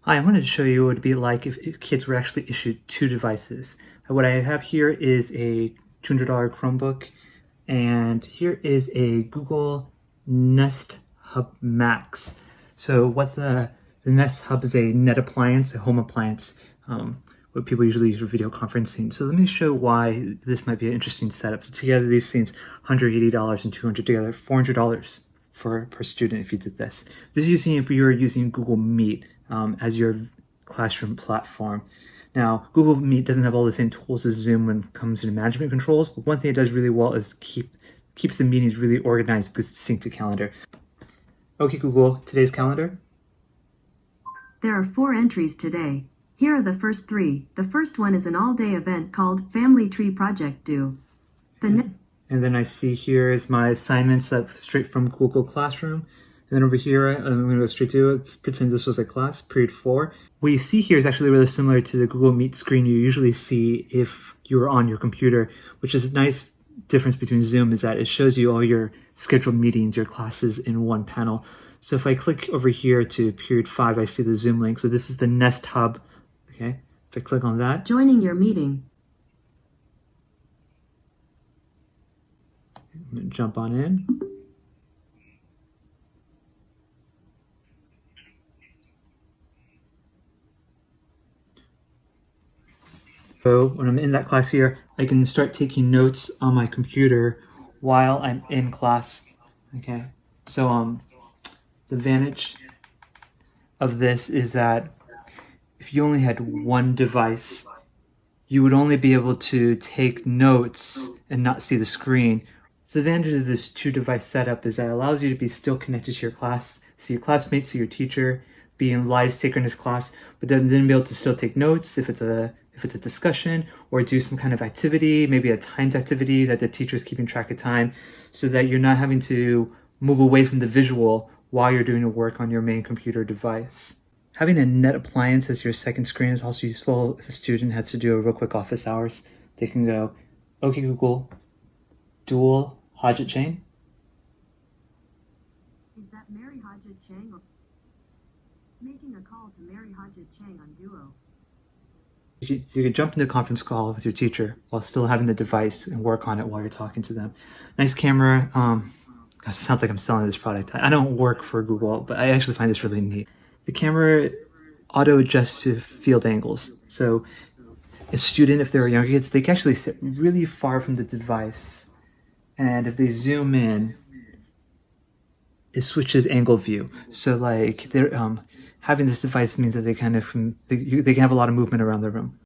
Hi, I wanted to show you what it would be like if kids were actually issued two devices. What I have here is a $200 Chromebook, and here is a Google Nest Hub Max. So what the Nest Hub is a net appliance, a home appliance, what people usually use for video conferencing. So let me show why this might be an interesting setup. So together these things, $180 and $200 together, $400 per student if you did this. This is using if you were using Google Meet as your classroom platform. Now, Google Meet doesn't have all the same tools as Zoom when it comes to management controls, but one thing it does really well is keeps the meetings really organized because it's synced to calendar. Okay, Google, today's calendar. There are 4 entries today. Here are the first 3. The first one is an all-day event called Family Tree Project Due. And then I see here is my assignments straight from Google Classroom. And then over here, I'm going to go straight to it. Let's pretend this was a class, period 4. What you see here is actually really similar to the Google Meet screen you usually see if you were on your computer, which is a nice difference between Zoom is that it shows you all your scheduled meetings, your classes in one panel. So if I click over here to period 5, I see the Zoom link. So this is the Nest Hub. Okay, if I click on that. Joining your meeting. I'm going to jump on in. So when I'm in that class here, I can start taking notes on my computer while I'm in class. Okay, so the advantage of this is that if you only had one device, you would only be able to take notes and not see the screen. So the advantage of this 2-device setup is that it allows you to be still connected to your class, see your classmates, see your teacher, be in live synchronous class, but then be able to still take notes if it's a discussion, or do some kind of activity, maybe a timed activity that the teacher is keeping track of time, so that you're not having to move away from the visual while you're doing the work on your main computer device. Having a net appliance as your second screen is also useful if a student has to do a real quick office hours. They can go, okay Google, dual Hodget chain. Is that Mary Hodget Chang? Making a call to Mary Hodget Chang on Duo. You can jump into a conference call with your teacher while still having the device and work on it while you're talking to them. Nice camera. Gosh, it sounds like I'm selling this product. I don't work for Google, but I actually find this really neat. The camera auto-adjusts to field angles. So a student, if they're younger kids, they can actually sit really far from the device. And if they zoom in, it switches angle view. So like they're having this device means that they can have a lot of movement around the room.